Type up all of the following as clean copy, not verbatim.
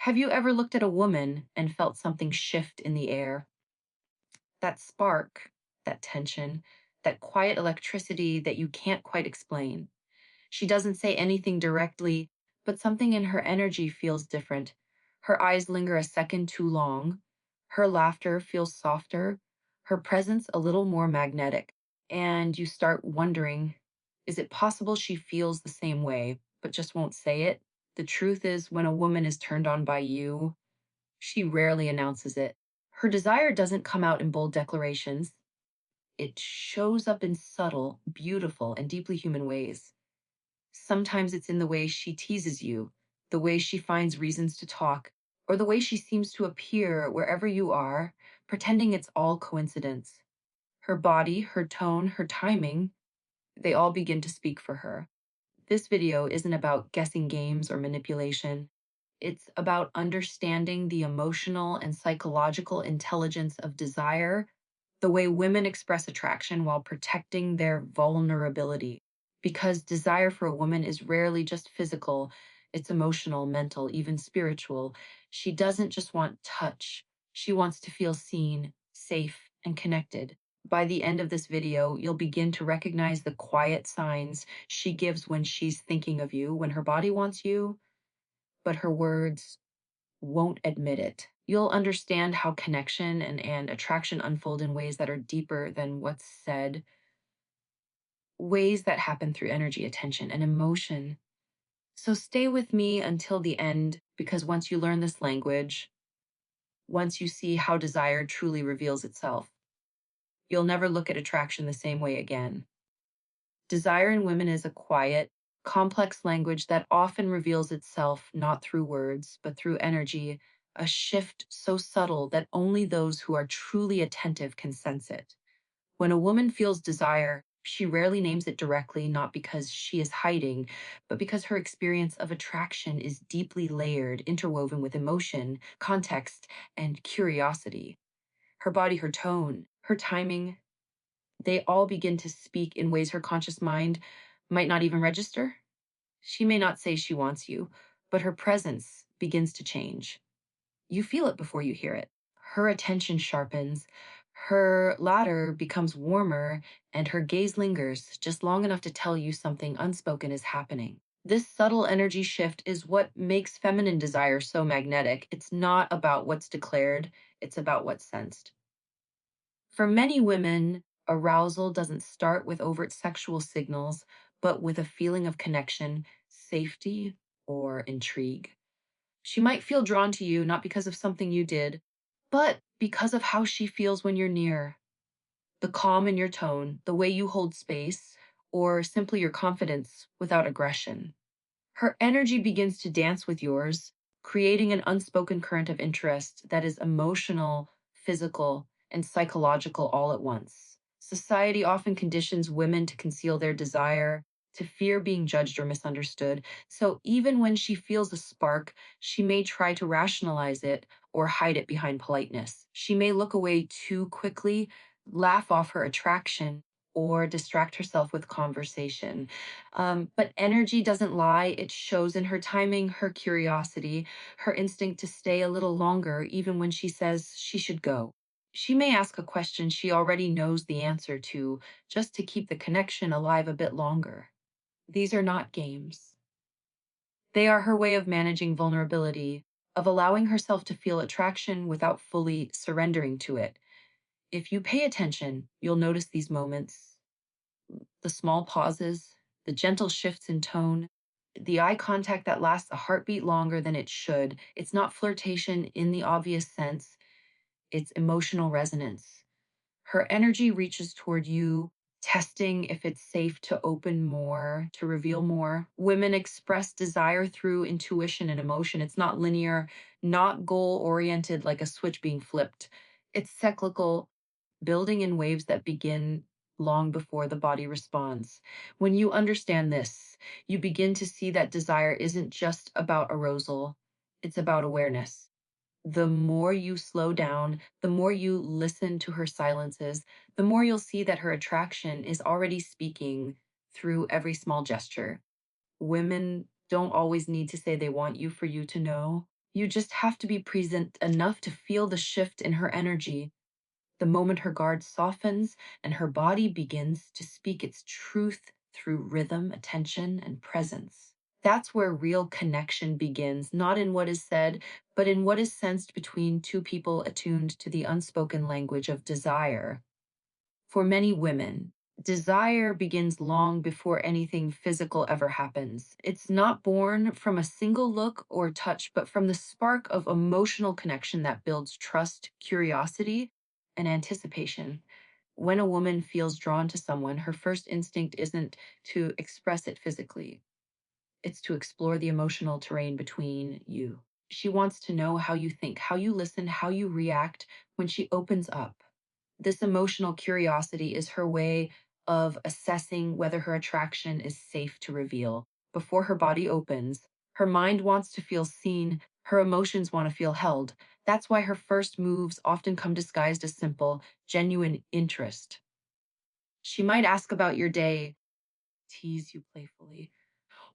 Have you ever looked at a woman and felt something shift in the air? That spark, that tension, that quiet electricity that you can't quite explain. She doesn't say anything directly, but something in her energy feels different. Her eyes linger a second too long. Her laughter feels softer. Her presence a little more magnetic. And you start wondering, is it possible she feels the same way, but just won't say it? The truth is, when a woman is turned on by you, she rarely announces it. Her desire doesn't come out in bold declarations. It shows up in subtle, beautiful, and deeply human ways. Sometimes it's in the way she teases you, the way she finds reasons to talk, or the way she seems to appear wherever you are, pretending it's all coincidence. Her body, her tone, her timing, they all begin to speak for her. This video isn't about guessing games or manipulation. It's about understanding the emotional and psychological intelligence of desire, the way women express attraction while protecting their vulnerability. Because desire for a woman is rarely just physical, it's emotional, mental, even spiritual. She doesn't just want touch, she wants to feel seen, safe, and connected. By the end of this video, you'll begin to recognize the quiet signs she gives when she's thinking of you, when her body wants you, but her words won't admit it. You'll understand how connection and attraction unfold in ways that are deeper than what's said, ways that happen through energy, attention, and emotion. So stay with me until the end, because once you learn this language, once you see how desire truly reveals itself, you'll never look at attraction the same way again. Desire in women is a quiet, complex language that often reveals itself not through words, but through energy, a shift so subtle that only those who are truly attentive can sense it. When a woman feels desire, she rarely names it directly, not because she is hiding, but because her experience of attraction is deeply layered, interwoven with emotion, context, and curiosity. Her body, her tone, her timing, they all begin to speak in ways her conscious mind might not even register. She may not say she wants you, but her presence begins to change. You feel it before you hear it. Her attention sharpens, her ladder becomes warmer, and her gaze lingers just long enough to tell you something unspoken is happening. This subtle energy shift is what makes feminine desire so magnetic. It's not about what's declared, it's about what's sensed. For many women, arousal doesn't start with overt sexual signals, but with a feeling of connection, safety, or intrigue. She might feel drawn to you not because of something you did, but because of how she feels when you're near. The calm in your tone, the way you hold space, or simply your confidence without aggression. Her energy begins to dance with yours, creating an unspoken current of interest that is emotional, physical, and psychological all at once. Society often conditions women to conceal their desire, to fear being judged or misunderstood. So even when she feels a spark, she may try to rationalize it or hide it behind politeness. She may look away too quickly, laugh off her attraction, or distract herself with conversation. But energy doesn't lie. It shows in her timing, her curiosity, her instinct to stay a little longer, even when she says she should go. She may ask a question she already knows the answer to, just to keep the connection alive a bit longer. These are not games. They are her way of managing vulnerability, of allowing herself to feel attraction without fully surrendering to it. If you pay attention, you'll notice these moments, the small pauses, the gentle shifts in tone, the eye contact that lasts a heartbeat longer than it should. It's not flirtation in the obvious sense, it's emotional resonance. Her energy reaches toward you, testing if it's safe to open more, to reveal more. Women express desire through intuition and emotion. It's not linear, not goal oriented like a switch being flipped. It's cyclical, building in waves that begin long before the body responds. When you understand this, you begin to see that desire isn't just about arousal, it's about awareness. The more you slow down, the more you listen to her silences, the more you'll see that her attraction is already speaking through every small gesture. Women don't always need to say they want you for you to know. You just have to be present enough to feel the shift in her energy, the moment her guard softens and her body begins to speak its truth through rhythm, attention, and presence. That's where real connection begins, not in what is said, but in what is sensed between two people attuned to the unspoken language of desire. For many women, desire begins long before anything physical ever happens. It's not born from a single look or touch, but from the spark of emotional connection that builds trust, curiosity, and anticipation. When a woman feels drawn to someone, her first instinct isn't to express it physically, it's to explore the emotional terrain between you. She wants to know how you think, how you listen, how you react when she opens up. This emotional curiosity is her way of assessing whether her attraction is safe to reveal. Before her body opens, her mind wants to feel seen, her emotions want to feel held. That's why her first moves often come disguised as simple, genuine interest. She might ask about your day, tease you playfully,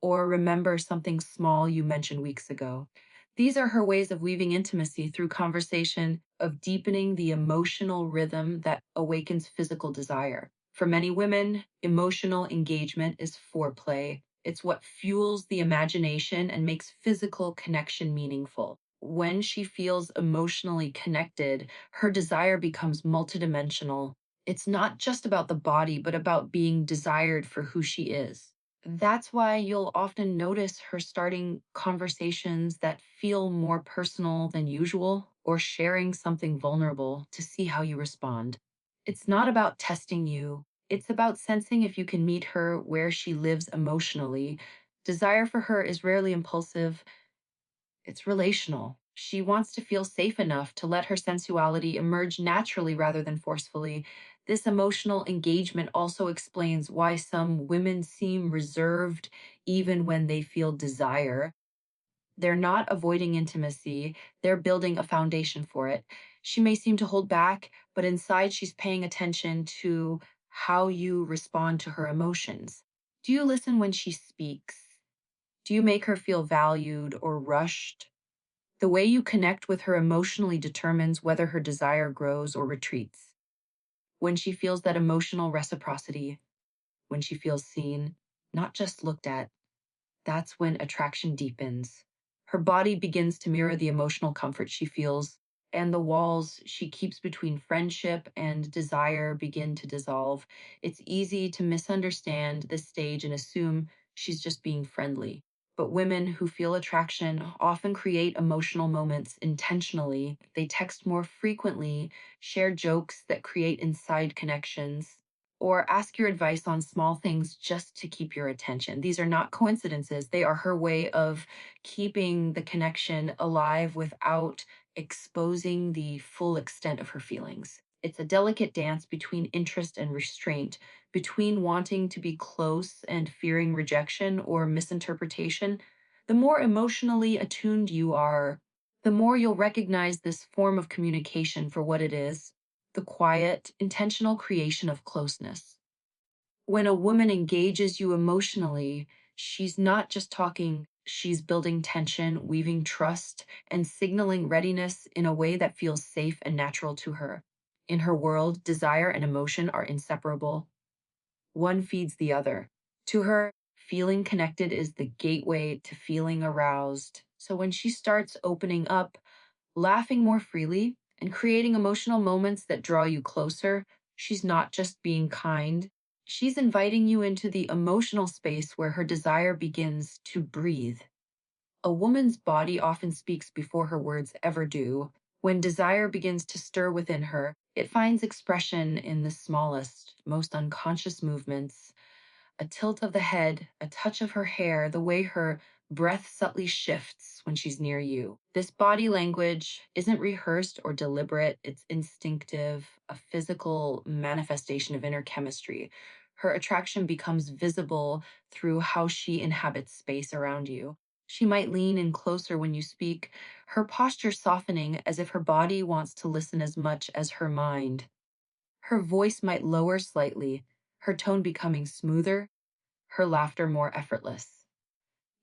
or remember something small you mentioned weeks ago. These are her ways of weaving intimacy through conversation, of deepening the emotional rhythm that awakens physical desire. For many women, emotional engagement is foreplay. It's what fuels the imagination and makes physical connection meaningful. When she feels emotionally connected, her desire becomes multidimensional. It's not just about the body, but about being desired for who she is. That's why you'll often notice her starting conversations that feel more personal than usual or sharing something vulnerable to see how you respond. It's not about testing you, it's about sensing if you can meet her where she lives emotionally. Desire for her is rarely impulsive, it's relational. She wants to feel safe enough to let her sensuality emerge naturally rather than forcefully. This emotional engagement also explains why some women seem reserved even when they feel desire. They're not avoiding intimacy, they're building a foundation for it. She may seem to hold back, but inside she's paying attention to how you respond to her emotions. Do you listen when she speaks? Do you make her feel valued or rushed? The way you connect with her emotionally determines whether her desire grows or retreats. When she feels that emotional reciprocity, when she feels seen, not just looked at, that's when attraction deepens. Her body begins to mirror the emotional comfort she feels, and the walls she keeps between friendship and desire begin to dissolve. It's easy to misunderstand this stage and assume she's just being friendly. But women who feel attraction often create emotional moments intentionally. They text more frequently, share jokes that create inside connections, or ask your advice on small things just to keep your attention. These are not coincidences. They are her way of keeping the connection alive without exposing the full extent of her feelings. It's a delicate dance between interest and restraint, between wanting to be close and fearing rejection or misinterpretation. The more emotionally attuned you are, the more you'll recognize this form of communication for what it is: the quiet, intentional creation of closeness. When a woman engages you emotionally, she's not just talking, she's building tension, weaving trust, and signaling readiness in a way that feels safe and natural to her. In her world, desire and emotion are inseparable. One feeds the other. To her, feeling connected is the gateway to feeling aroused. So when she starts opening up, laughing more freely, and creating emotional moments that draw you closer, she's not just being kind. She's inviting you into the emotional space where her desire begins to breathe. A woman's body often speaks before her words ever do. When desire begins to stir within her, it finds expression in the smallest, most unconscious movements: a tilt of the head, a touch of her hair, the way her breath subtly shifts when she's near you. This body language isn't rehearsed or deliberate, it's instinctive, a physical manifestation of inner chemistry. Her attraction becomes visible through how she inhabits space around you. She might lean in closer when you speak, her posture softening as if her body wants to listen as much as her mind. Her voice might lower slightly, her tone becoming smoother, her laughter more effortless.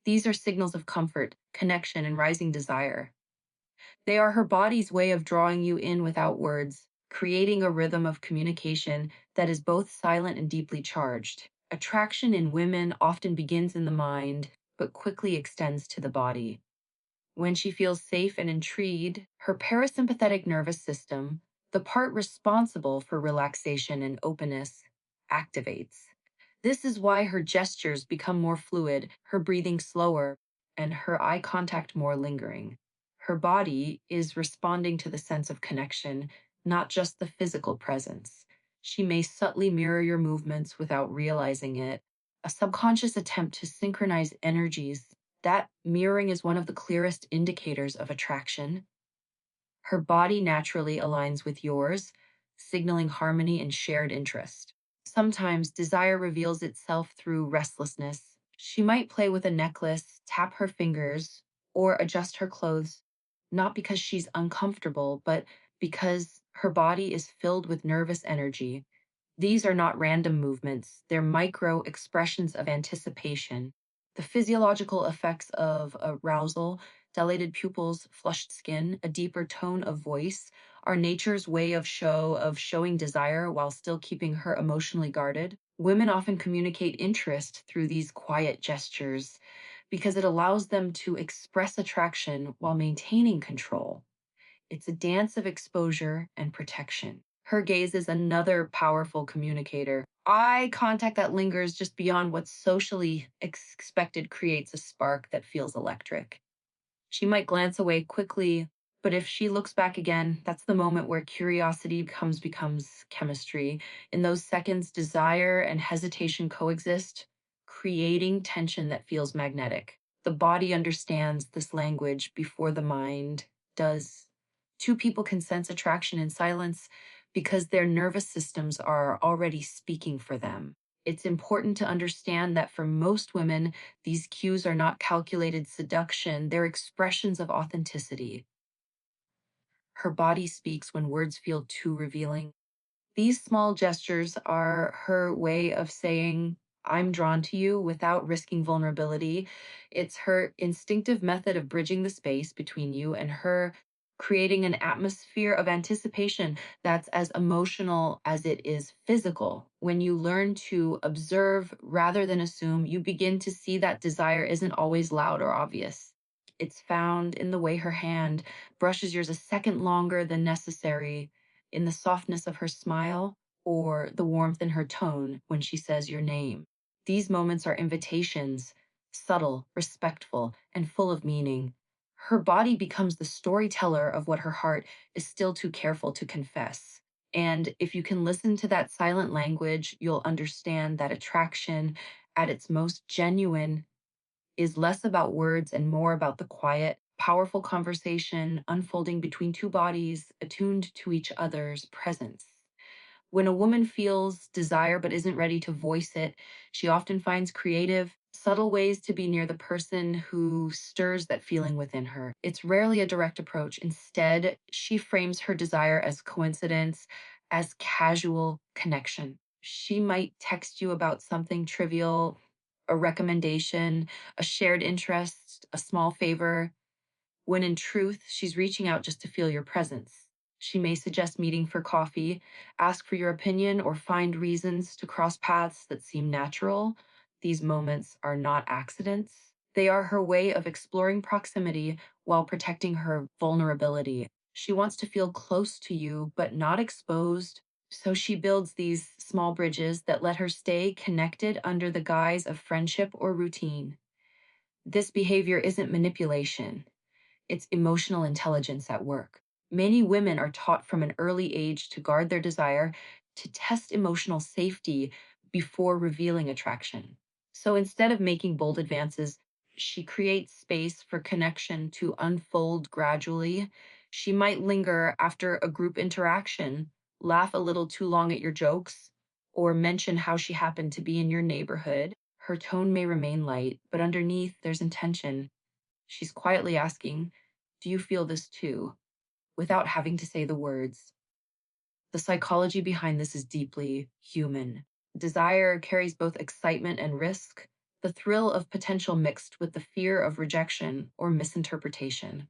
These are signals of comfort, connection, and rising desire. They are her body's way of drawing you in without words, creating a rhythm of communication that is both silent and deeply charged. Attraction in women often begins in the mind, but quickly extends to the body. When she feels safe and intrigued, her parasympathetic nervous system, the part responsible for relaxation and openness, activates. This is why her gestures become more fluid, her breathing slower, and her eye contact more lingering. Her body is responding to the sense of connection, not just the physical presence. She may subtly mirror your movements without realizing it, a subconscious attempt to synchronize energies. That mirroring is one of the clearest indicators of attraction. Her body naturally aligns with yours, signaling harmony and shared interest. Sometimes desire reveals itself through restlessness. She might play with a necklace, tap her fingers, or adjust her clothes, not because she's uncomfortable, but because her body is filled with nervous energy. These are not random movements, they're micro expressions of anticipation. The physiological effects of arousal, dilated pupils, flushed skin, a deeper tone of voice, are nature's way of showing desire while still keeping her emotionally guarded. Women often communicate interest through these quiet gestures because it allows them to express attraction while maintaining control. It's a dance of exposure and protection. Her gaze is another powerful communicator. Eye contact that lingers just beyond what's socially expected creates a spark that feels electric. She might glance away quickly, but if she looks back again, that's the moment where curiosity becomes chemistry. In those seconds, desire and hesitation coexist, creating tension that feels magnetic. The body understands this language before the mind does. Two people can sense attraction in silence because their nervous systems are already speaking for them. It's important to understand that for most women, these cues are not calculated seduction, they're expressions of authenticity. Her body speaks when words feel too revealing. These small gestures are her way of saying, I'm drawn to you without risking vulnerability. It's her instinctive method of bridging the space between you and her, creating an atmosphere of anticipation that's as emotional as it is physical. When you learn to observe rather than assume, you begin to see that desire isn't always loud or obvious. It's found in the way her hand brushes yours a second longer than necessary, in the softness of her smile, or the warmth in her tone when she says your name. These moments are invitations, subtle, respectful, and full of meaning. Her body becomes the storyteller of what her heart is still too careful to confess. And if you can listen to that silent language, you'll understand that attraction at its most genuine is less about words and more about the quiet, powerful conversation unfolding between two bodies attuned to each other's presence. When a woman feels desire but isn't ready to voice it, she often finds creative, subtle ways to be near the person who stirs that feeling within her. It's rarely a direct approach. Instead, she frames her desire as coincidence, as casual connection. She might text you about something trivial, a recommendation, a shared interest, a small favor, when in truth, she's reaching out just to feel your presence. She may suggest meeting for coffee, ask for your opinion, or find reasons to cross paths that seem natural. These moments are not accidents. They are her way of exploring proximity while protecting her vulnerability. She wants to feel close to you, but not exposed. So she builds these small bridges that let her stay connected under the guise of friendship or routine. This behavior isn't manipulation. It's emotional intelligence at work. Many women are taught from an early age to guard their desire, to test emotional safety before revealing attraction. So instead of making bold advances, she creates space for connection to unfold gradually. She might linger after a group interaction, laugh a little too long at your jokes, or mention how she happened to be in your neighborhood. Her tone may remain light, but underneath there's intention. She's quietly asking, do you feel this too? Without having to say the words. The psychology behind this is deeply human. Desire carries both excitement and risk, the thrill of potential mixed with the fear of rejection or misinterpretation.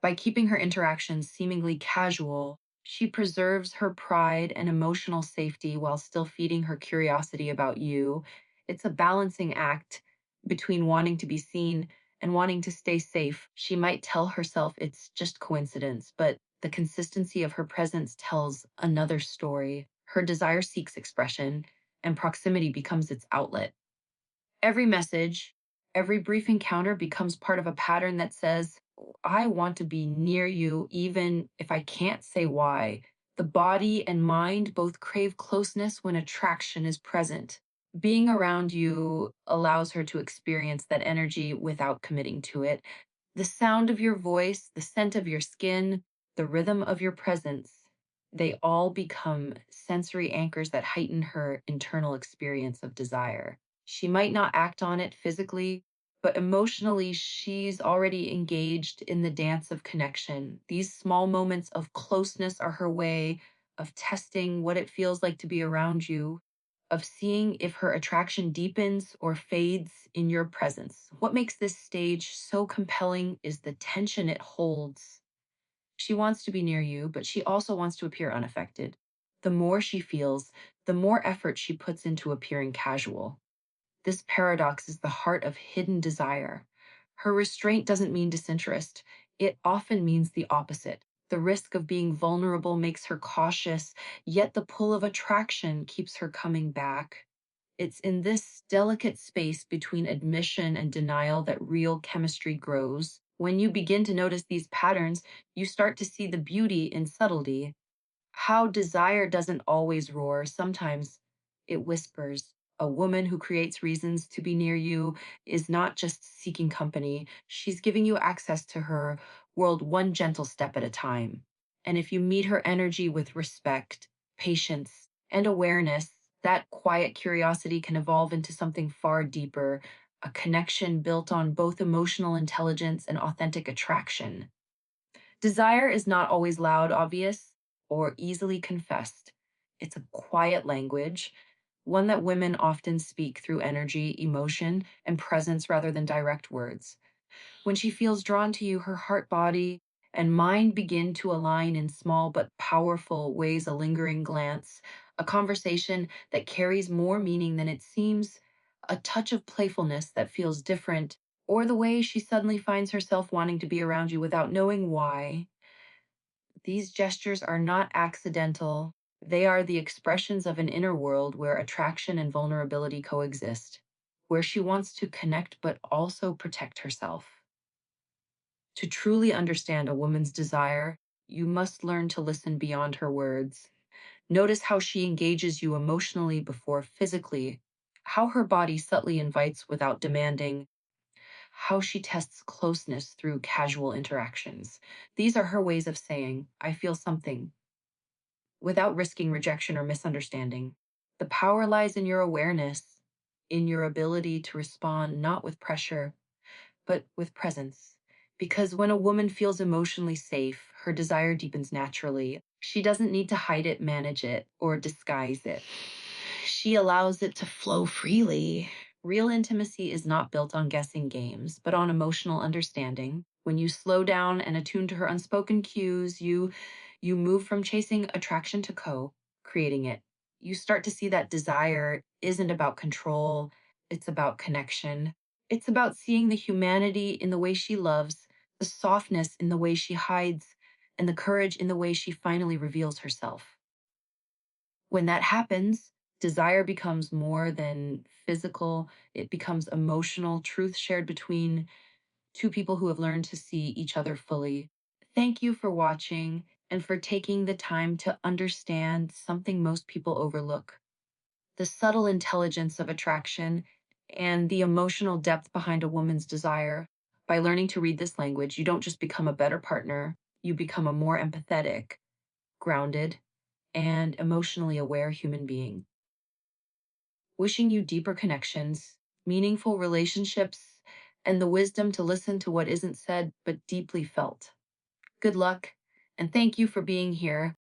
By keeping her interactions seemingly casual, she preserves her pride and emotional safety while still feeding her curiosity about you. It's a balancing act between wanting to be seen and wanting to stay safe. She might tell herself it's just coincidence, but the consistency of her presence tells another story. Her desire seeks expression, and proximity becomes its outlet. Every message, every brief encounter becomes part of a pattern that says, I want to be near you, even if I can't say why. The body and mind both crave closeness when attraction is present. Being around you allows her to experience that energy without committing to it. The sound of your voice, the scent of your skin, the rhythm of your presence, they all become sensory anchors that heighten her internal experience of desire. She might not act on it physically, but emotionally, she's already engaged in the dance of connection. These small moments of closeness are her way of testing what it feels like to be around you, of seeing if her attraction deepens or fades in your presence. What makes this stage so compelling is the tension it holds. She wants to be near you, but she also wants to appear unaffected. The more she feels, the more effort she puts into appearing casual. This paradox is the heart of hidden desire. Her restraint doesn't mean disinterest, it often means the opposite. The risk of being vulnerable makes her cautious, yet the pull of attraction keeps her coming back. It's in this delicate space between admission and denial that real chemistry grows. When you begin to notice these patterns, you start to see the beauty in subtlety. How desire doesn't always roar, sometimes it whispers. A woman who creates reasons to be near you is not just seeking company, she's giving you access to her world one gentle step at a time. And if you meet her energy with respect, patience, and awareness, that quiet curiosity can evolve into something far deeper, a connection built on both emotional intelligence and authentic attraction. Desire is not always loud, obvious, or easily confessed. It's a quiet language, one that women often speak through energy, emotion, and presence rather than direct words. When she feels drawn to you, her heart, body, and mind begin to align in small but powerful ways, a lingering glance, a conversation that carries more meaning than it seems, a touch of playfulness that feels different, or the way she suddenly finds herself wanting to be around you without knowing why. These gestures are not accidental. They are the expressions of an inner world where attraction and vulnerability coexist, where she wants to connect but also protect herself. To truly understand a woman's desire, you must learn to listen beyond her words. Notice how she engages you emotionally before physically, how her body subtly invites without demanding, how she tests closeness through casual interactions. These are her ways of saying, I feel something, without risking rejection or misunderstanding. The power lies in your awareness, in your ability to respond not with pressure, but with presence. Because when a woman feels emotionally safe, her desire deepens naturally. She doesn't need to hide it, manage it, or disguise it. She allows it to flow freely. Real intimacy is not built on guessing games, but on emotional understanding. When you slow down and attune to her unspoken cues, you move from chasing attraction to creating it. You start to see that desire isn't about control, it's about connection. It's about seeing the humanity in the way she loves, the softness in the way she hides, and the courage in the way she finally reveals herself. When that happens, desire becomes more than physical, it becomes emotional, truth shared between two people who have learned to see each other fully. Thank you for watching and for taking the time to understand something most people overlook: the subtle intelligence of attraction and the emotional depth behind a woman's desire. By learning to read this language, you don't just become a better partner, you become a more empathetic, grounded, and emotionally aware human being. Wishing you deeper connections, meaningful relationships, and the wisdom to listen to what isn't said but deeply felt. Good luck, and thank you for being here.